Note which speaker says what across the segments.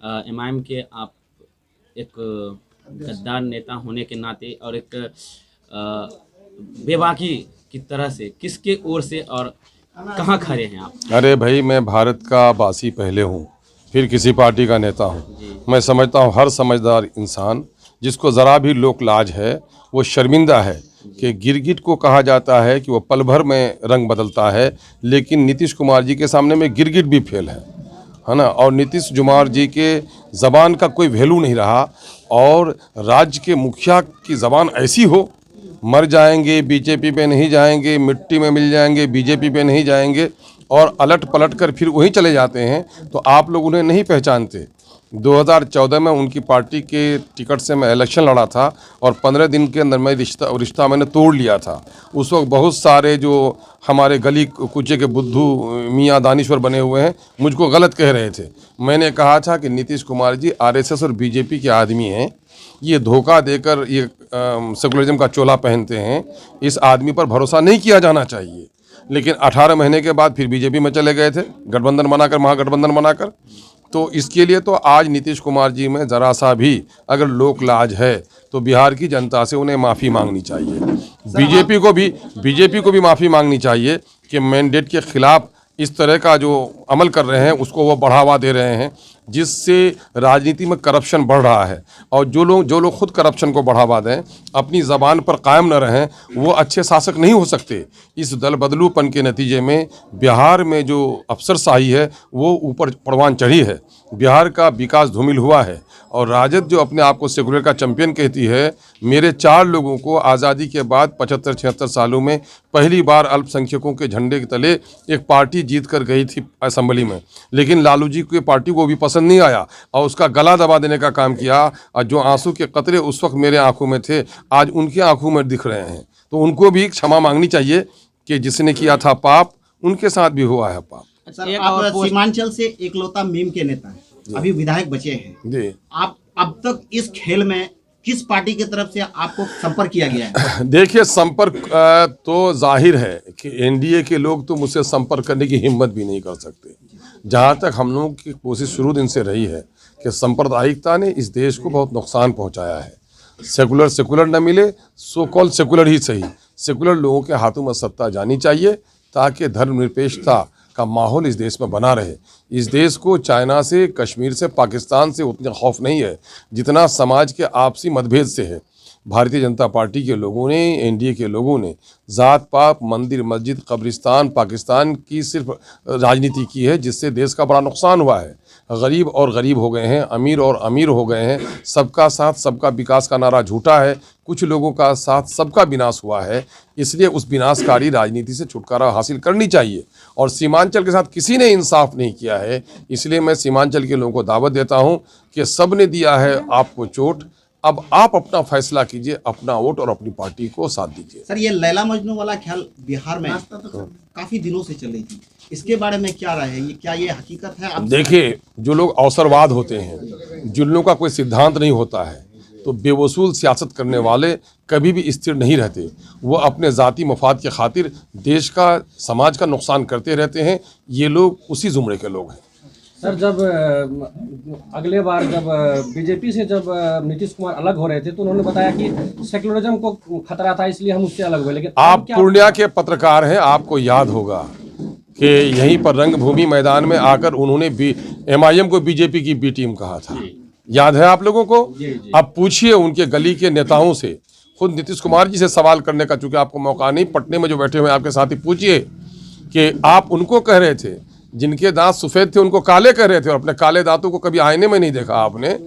Speaker 1: MIM के आप एक गद्दार नेता होने के नाते और एक बेबाकी की तरह से किसके ओर से और कहाँ खड़े हैं आप?
Speaker 2: अरे भाई, मैं भारत का वासी पहले हूँ, फिर किसी पार्टी का नेता हूँ। मैं समझता हूँ हर समझदार इंसान जिसको ज़रा भी लोक लाज है वो शर्मिंदा है कि गिरगिट को कहा जाता है कि वो पल भर में रंग बदलता है, लेकिन नीतीश कुमार जी के सामने में गिरगिट भी फेल है ना। और नीतीश कुमार जी के ज़बान का कोई वैल्यू नहीं रहा, और राज्य के मुखिया की ज़बान ऐसी हो, मर जाएंगे बीजेपी पे नहीं जाएंगे, मिट्टी में मिल जाएंगे बीजेपी पे नहीं जाएंगे, और अलट पलट कर फिर वहीं चले जाते हैं, तो आप लोग उन्हें नहीं पहचानते। 2014 में उनकी पार्टी के टिकट से मैं इलेक्शन लड़ा था, और 15 दिन के अंदर मैं रिश्ता मैंने तोड़ लिया था। उस वक्त बहुत सारे जो हमारे गली कूचे के बुद्धू मियाँ दानीश्वर बने हुए हैं मुझको गलत कह रहे थे। मैंने कहा था कि नीतीश कुमार जी आरएसएस और बीजेपी के आदमी हैं, ये धोखा देकर ये सेकुलरिज्म का चोला पहनते हैं, इस आदमी पर भरोसा नहीं किया जाना चाहिए। लेकिन 18 महीने के बाद फिर बीजेपी में चले गए थे, गठबंधन बनाकर, महागठबंधन बनाकर। तो इसके लिए तो आज नीतीश कुमार जी में ज़रा सा भी अगर लोक लाज है तो बिहार की जनता से उन्हें माफ़ी मांगनी चाहिए। बीजेपी को भी माफ़ी मांगनी चाहिए कि मैंडेट के खिलाफ इस तरह का जो अमल कर रहे हैं उसको वो बढ़ावा दे रहे हैं, जिससे राजनीति में करप्शन बढ़ रहा है। और जो लोग खुद करप्शन को बढ़ावा दें, अपनी ज़बान पर कायम न रहें, वो अच्छे शासक नहीं हो सकते। इस दल बदलूपन के नतीजे में बिहार में जो अफसरशाही है वो ऊपर परवान चढ़ी है, बिहार का विकास धूमिल हुआ है। और राजद जो अपने आप को सेकुलर का चैंपियन कहती है, मेरे 4 लोगों को आज़ादी के बाद 75-76 सालों में पहली बार अल्पसंख्यकों के झंडे के तले एक पार्टी जीत कर गई थी असेंबली में, लेकिन लालू जी की पार्टी को भी पसंद नहीं आया और उसका गला दबा देने का काम किया। और जो आंसू के कतरे उस वक्त मेरे आंखों में थे, आज उनकी आंखों में दिख रहे हैं। तो उनको भी क्षमा मांगनी चाहिए कि जिसने किया था पाप, उनके साथ भी हुआ है पाप।
Speaker 3: सर, आप सीमांचल से एकलौता मीम के नेता हैं, अभी विधायक बचे हैं जी। आप अब तक इस खेल में किस पार्टी की तरफ से आपको संपर्क किया गया है?
Speaker 2: देखिए, संपर्क तो जाहिर है कि एनडीए के लोग तो मुझसे संपर्क करने की हिम्मत भी नहीं कर सकते। जहाँ तक हम लोगों की कोशिश शुरू दिन से रही है कि सांप्रदायिकता ने इस देश को बहुत नुकसान पहुँचाया है। सेकुलर न मिले, सो कॉल सेकुलर ही सही, सेकुलर लोगों के हाथों में सत्ता जानी चाहिए ताकि धर्मनिरपेक्षता का माहौल इस देश में बना रहे। इस देश को चाइना से, कश्मीर से, पाकिस्तान से उतना खौफ नहीं है जितना समाज के आपसी मतभेद से है। भारतीय जनता पार्टी के लोगों ने, एनडीए के लोगों ने जात पात, मंदिर मस्जिद, कब्रिस्तान, पाकिस्तान की सिर्फ राजनीति की है, जिससे देश का बड़ा नुकसान हुआ है। गरीब और गरीब हो गए हैं, अमीर और अमीर हो गए हैं। सबका साथ सबका विकास का नारा झूठा है, कुछ लोगों का साथ सबका विनाश हुआ है। इसलिए उस विनाशकारी राजनीति से छुटकारा हासिल करनी चाहिए। और सीमांचल के साथ किसी ने इंसाफ नहीं किया है, इसलिए मैं सीमांचल के लोगों को दावत देता हूं कि सब ने दिया है आपको चोट, अब आप अपना फैसला कीजिए, अपना वोट और अपनी पार्टी को साथ दीजिए।
Speaker 3: सर, ये लैला मजनू वाला ख्याल बिहार में काफी दिनों से चल रही थी, इसके बारे में क्या राय है? ये क्या ये हकीकत है? अब
Speaker 2: देखिए, जो लोग अवसरवाद होते हैं, जिन लोगों का कोई सिद्धांत नहीं होता है, तो बेवसूल सियासत करने वाले कभी भी स्थिर नहीं रहते। वो अपने ज़ाती मफाद के खातिर देश का, समाज का नुकसान करते रहते हैं। ये लोग उसी जुमरे के लोग हैं।
Speaker 4: सर, जब अगले बार जब बीजेपी से जब नीतीश कुमार अलग हो रहे थे तो उन्होंने बताया कि सेकुलरिज्म को खतरा था, इसलिए हम उससे अलग हुए। लेकिन
Speaker 2: आप पूर्णिया के पत्रकार हैं, आपको याद होगा कि यहीं पर रंगभूमि मैदान में आकर उन्होंने एमआईएम को बीजेपी की बी टीम कहा था। याद है आप लोगों को? अब पूछिए उनके गली के नेताओं से, खुद नीतीश कुमार जी से सवाल करने का चूंकि आपको मौका नहीं, पटने में जो बैठे हुए आपके साथी, पूछिए कि आप उनको कह रहे थे, जिनके दांत सफ़ेद थे उनको काले कह रहे थे, और अपने काले दांतों को कभी आईने में नहीं देखा आपने।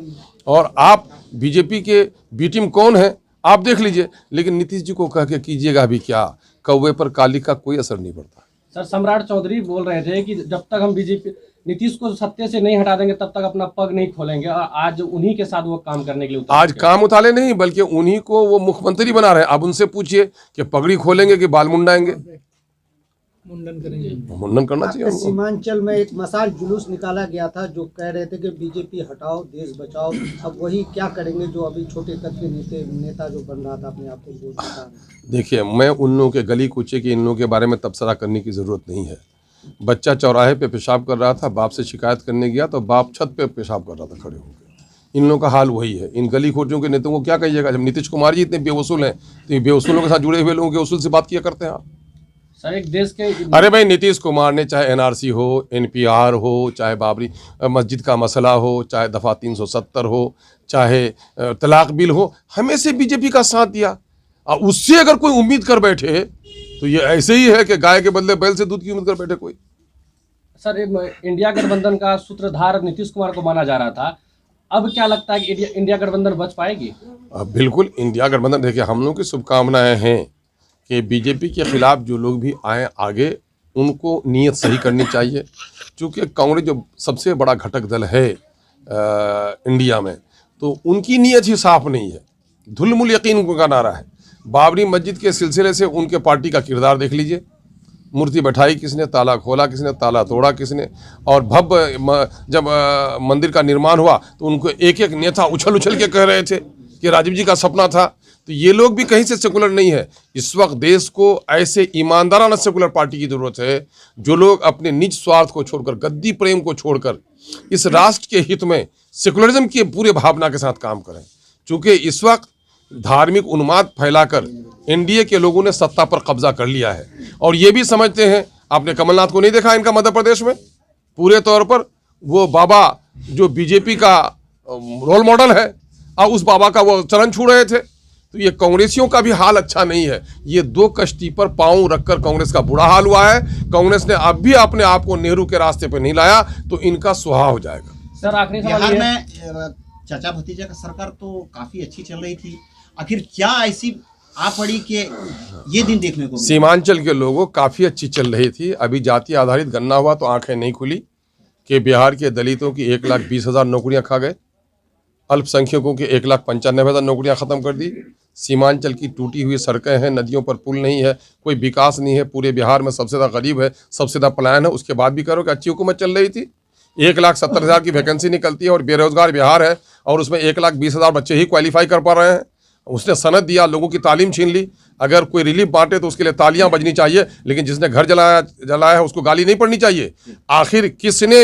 Speaker 2: और आप बीजेपी के बी टीम कौन है आप देख लीजिए, लेकिन नीतीश जी को कह के कीजिएगा भी क्या, कौवे पर काली का कोई असर नहीं पड़ता।
Speaker 4: सर, सम्राट चौधरी बोल रहे थे कि जब तक हम बीजेपी नीतीश को सत्ते से नहीं हटा देंगे तब तक अपना पग नहीं खोलेंगे, और आज उन्हीं के साथ वो काम करने के लिए
Speaker 2: आज काम उतारे नहीं, बल्कि उन्हीं को वो मुख्यमंत्री बना रहे हैं। अब उनसे पूछिए कि पगड़ी खोलेंगे कि बाल मुंडाएंगे?
Speaker 5: मुंडन करेंगे।
Speaker 2: मुंडन करना चाहिए।
Speaker 5: सीमांचल में एक मसाल जुलूस निकाला गया था जो कह रहे थे कि बीजेपी हटाओ, देश बचाओ। अब वही क्या करेंगे जो अभी छोटे कद के नेता जो बन रहा था अपने आप को बोल रहा था?
Speaker 2: देखिए, मैं उन लोगों के गली कूचे के इन लोगों के बारे में तबसरा करने की ज़रूरत नहीं है। बच्चा चौराहे पे पेशाब कर रहा था, बाप से शिकायत करने गया तो बाप छत पे पेशाब कर रहा था खड़े होकर। इन लोगों का हाल वही है। इन गली खोजों के नेताओं को क्या कहिएगा? जब नीतीश कुमार जी इतने बेवसूल हैं तो ये बेवसूलों के साथ जुड़े हुए लोगों के उसूल से बात किया करते हैं आप।
Speaker 4: सर एक देश के
Speaker 2: अरे भाई, नीतीश कुमार ने चाहे एनआरसी हो, एनपीआर हो, चाहे बाबरी मस्जिद का मसला हो, चाहे दफ़ा 370 हो, चाहे तलाक बिल हो, हमेशा बीजेपी का साथ दिया। और उससे अगर कोई उम्मीद कर बैठे तो ये ऐसे ही है कि गाय के बदले बैल से दूध की उम्मीद कर बैठे कोई।
Speaker 4: सर इंडिया गठबंधन का सूत्रधार नीतीश कुमार को माना जा रहा था, अब क्या लगता है कि इंडिया गठबंधन बच पाएगी?
Speaker 2: बिल्कुल इंडिया गठबंधन, देखिए हम लोग की शुभकामनाएं हैं कि बीजेपी के खिलाफ जो लोग भी आए आगे, उनको नीयत सही करनी चाहिए। क्योंकि कांग्रेस जो सबसे बड़ा घटक दल है इंडिया में, तो उनकी नीयत ही साफ नहीं है। धुलमुल यकीन का नारा है। बाबरी मस्जिद के सिलसिले से उनके पार्टी का किरदार देख लीजिए। मूर्ति बैठाई किसने, ताला खोला किसने, ताला तोड़ा किसने। और भव्य जब मंदिर का निर्माण हुआ तो उनको एक एक नेता उछल उछल के कह रहे थे कि राजीव जी का सपना था। तो ये लोग भी कहीं से सेकुलर नहीं है। इस वक्त देश को ऐसे ईमानदाराना सेकुलर पार्टी की जरूरत है, जो लोग अपने निज स्वार्थ को छोड़कर, गद्दी प्रेम को छोड़कर इस राष्ट्र के हित में सेकुलरिज्म की पूरे भावना के साथ काम करें। चूँकि इस वक्त धार्मिक उन्माद फैलाकर एनडीए के लोगों ने सत्ता पर कब्जा कर लिया है। और ये भी समझते हैं, आपने कमलनाथ को नहीं देखा इनका मध्य प्रदेश में? पूरे तौर पर वो बाबा जो बीजेपी का रोल मॉडल है, और उस बाबा का वो चरण छू रहे थे। तो ये कांग्रेसियों का भी हाल अच्छा नहीं है। ये दो कश्ती पर पांव रखकर कांग्रेस का बुरा हाल हुआ है। कांग्रेस ने अब भी अपने आप को नेहरू के रास्ते पर नहीं लाया तो इनका सुहा हो जाएगा।
Speaker 4: सर आखिरी सवाल
Speaker 3: बिहार
Speaker 4: ये
Speaker 3: में चाचा भतीजा का सरकार तो काफी अच्छी चल रही थी, आखिर क्या ऐसी आ पड़ी कि ये दिन देखने को मिला?
Speaker 2: सीमांचल के लोगों काफ़ी अच्छी चल रही थी। अभी जाति आधारित गणना हुआ तो आंखें नहीं खुली कि बिहार के दलितों की 1,20,000 नौकरियां खा गए, अल्पसंख्यकों की 1,95,000 नौकरियां ख़त्म कर दी। सीमांचल की टूटी हुई सड़कें हैं, नदियों पर पुल नहीं है, कोई विकास नहीं है। पूरे बिहार में सबसे ज़्यादा गरीब है, सबसे ज़्यादा पलायन है। उसके बाद भी करो कि अच्छी हुकूमत चल रही थी। 1,70,000 की वैकेंसी निकलती है और बेरोजगार बिहार है, और उसमें 1,20,000 बच्चे ही क्वालिफाई कर पा रहे हैं। उसने सनद दिया, लोगों की तालीम छीन ली। अगर कोई रिलीफ बांटे तो उसके लिए तालियां बजनी चाहिए, लेकिन जिसने घर जलाया है उसको गाली नहीं पड़नी चाहिए। आखिर किसने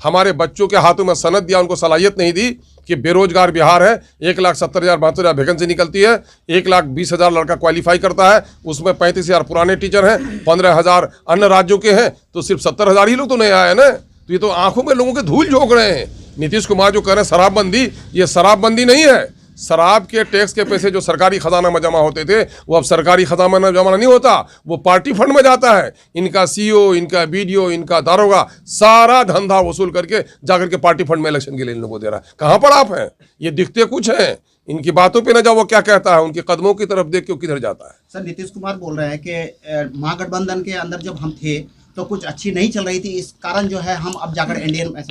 Speaker 2: हमारे बच्चों के हाथों में सनद दिया, उनको सलाहियत नहीं दी कि बेरोजगार बिहार है, 1,70,000 72,000 वैकेंसी निकलती है, 1,20,000 लड़का क्वालिफाई करता है, उसमें 35,000 पुराने टीचर हैं, 15,000 अन्य राज्यों के हैं, तो सिर्फ 70,000 ही लोग तो नए आए ना। तो ये तो आंखों में लोगों के धूल झोंक रहे हैं। नीतीश कुमार जो कह रहे हैं शराबबंदी, ये शराबबंदी नहीं है। शराब के टैक्स के पैसे जो सरकारी खजाना में जमा होते थे, वो अब सरकारी खजाना में जमा नहीं होता, वो पार्टी फंड में जाता है। इनका सीईओ, इनका बीडीओ, इनका दारोगा सारा धंधा वसूल करके जाकर के पार्टी फंड में इलेक्शन के लिए इन लोगों को दे रहा है। कहाँ पर आप हैं? ये दिखते कुछ हैं, इनकी बातों पे न जाओ, वो क्या कहता है, उनके कदमों की तरफ देख के किधर जाता है।
Speaker 3: सर नीतीश कुमार बोल रहे हैं कि महागठबंधन के अंदर जब हम थे तो कुछ अच्छी नहीं चल रही थी, इस कारण जो है हम अब जाकर इंडियन में।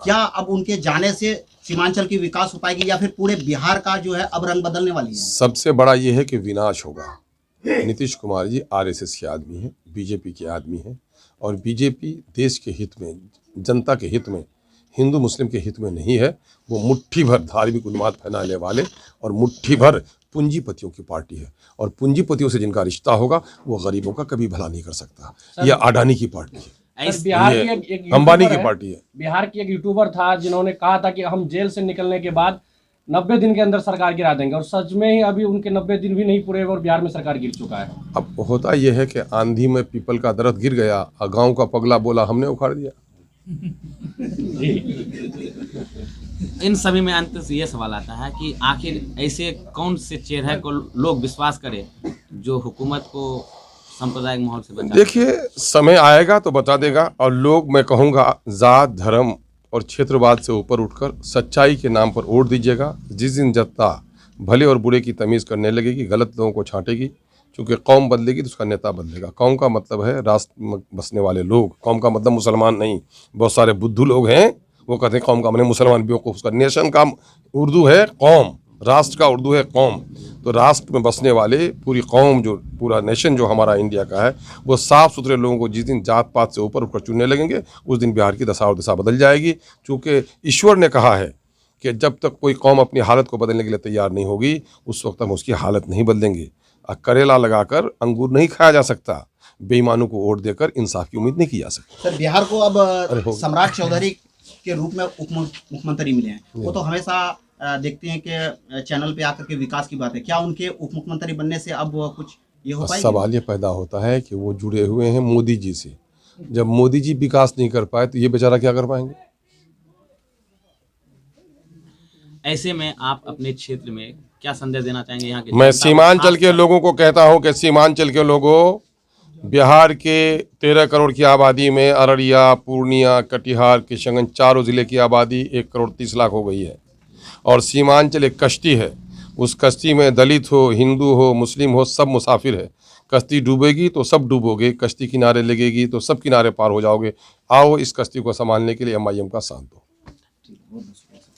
Speaker 3: क्या अब उनके जाने से सीमांचल की विकास हो पाएगी, या फिर पूरे बिहार का जो है अब रंग बदलने वाली है?
Speaker 2: सबसे बड़ा ये है कि विनाश होगा। नीतीश कुमार जी आरएसएस के आदमी हैं, बीजेपी के आदमी हैं, और बीजेपी देश के हित में, जनता के हित में, हिंदू मुस्लिम के हित में नहीं है। वो मुट्ठी भर धार्मिक उन्माद फैलाने वाले और मुट्ठी भर पूंजीपतियों की पार्टी है, और पूंजीपतियों से जिनका रिश्ता होगा वो गरीबों का कभी भला नहीं कर सकता। यह अडानी की पार्टी है,
Speaker 4: बिहार की एक
Speaker 2: अंबानी की पार्टी है।
Speaker 4: बिहार की एक यूट्यूबर था जिन्होंने कहा था कि हम जेल से निकलने के बाद 90 दिन के अंदर सरकार गिरा देंगे, और सच में ही अभी उनके 90 दिन भी नहीं पूरे और बिहार में सरकार गिर चुका है।
Speaker 2: अब होता यह है कि आंधी में पीपल का दरख्त गिर गया और गाँव का पगला बोला हमने उखाड़ दिया।
Speaker 1: इन सभी में अंत से ये सवाल आता है कि आखिर ऐसे कौन से चेहरे को लोग विश्वास करें जो हुकूमत को सांप्रदायिक माहौल से बचा?
Speaker 2: देखिए, समय आएगा तो बता देगा। और लोग, मैं कहूँगा, जात, धर्म और क्षेत्रवाद से ऊपर उठकर सच्चाई के नाम पर वोट दीजिएगा। जिस दिन जनता भले और बुरे की तमीज़ करने लगेगी, गलत लोगों को छांटेगी, क्योंकि कौम बदलेगी तो उसका नेता बदलेगा। कौम का मतलब है राष्ट्र में बसने वाले लोग। कौम का मतलब मुसलमान नहीं। बहुत सारे बुद्धू लोग हैं, वो कहते हैं कौम का मतलब मुसलमान, बेवकूफ़। उसका नेशन का उर्दू है कौम, राष्ट्र का उर्दू है कौम। तो राष्ट्र में बसने वाले पूरी कौम, जो पूरा नेशन जो हमारा इंडिया का है, वो साफ़ सुथरे लोगों को जिस दिन जात पात से ऊपर उठकर चुनने लगेंगे, उस दिन बिहार की दशा और दिशा बदल जाएगी। क्योंकि ईश्वर ने कहा है कि जब तक कोई कौम अपनी हालत को बदलने के लिए तैयार नहीं होगी, उस वक्त हम उसकी हालत नहीं बदलेंगे। करेला लगाकर अंगूर नहीं खाया जा सकता। बेईमानों को वोट देकर इंसाफ की उम्मीद नहीं की जा सकती।
Speaker 3: सर बिहार को अब
Speaker 2: हो
Speaker 3: सम्राट चौधरी के रूप में मुख्यमंत्री मिले हैं, वो तो हमेशा देखते हैं कि चैनल पे आकर के विकास की बात है, क्या उनके उप मुख्यमंत्री बनने से अब कुछ ये हो पाएगा?
Speaker 2: सवाल ये पैदा होता है कि वो जुड़े हुए हैं मोदी जी से, जब मोदी जी विकास नहीं कर पाए तो ये बेचारा क्या कर पाएंगे।
Speaker 1: ऐसे में आप अपने क्षेत्र में क्या संदेश देना चाहेंगे यहाँ के
Speaker 2: मैं
Speaker 1: जनता को?
Speaker 2: सीमांचल के लोगों को कहता हूं कि सीमांचल के लोगों, बिहार के 13 करोड़ की आबादी में अररिया, पूर्णिया, कटिहार, किशनगंज चारों ज़िले की आबादी 1 करोड़ 30 लाख हो गई है। और सीमांचल एक कश्ती है, उस कश्ती में दलित हो, हिंदू हो, मुस्लिम हो, सब मुसाफिर है। कश्ती डूबेगी तो सब डूबोगे, कश्ती किनारे लगेगी तो सब किनारे पार हो जाओगे। आओ इस कश्ती को संभालने के लिए MIM का साथ दो।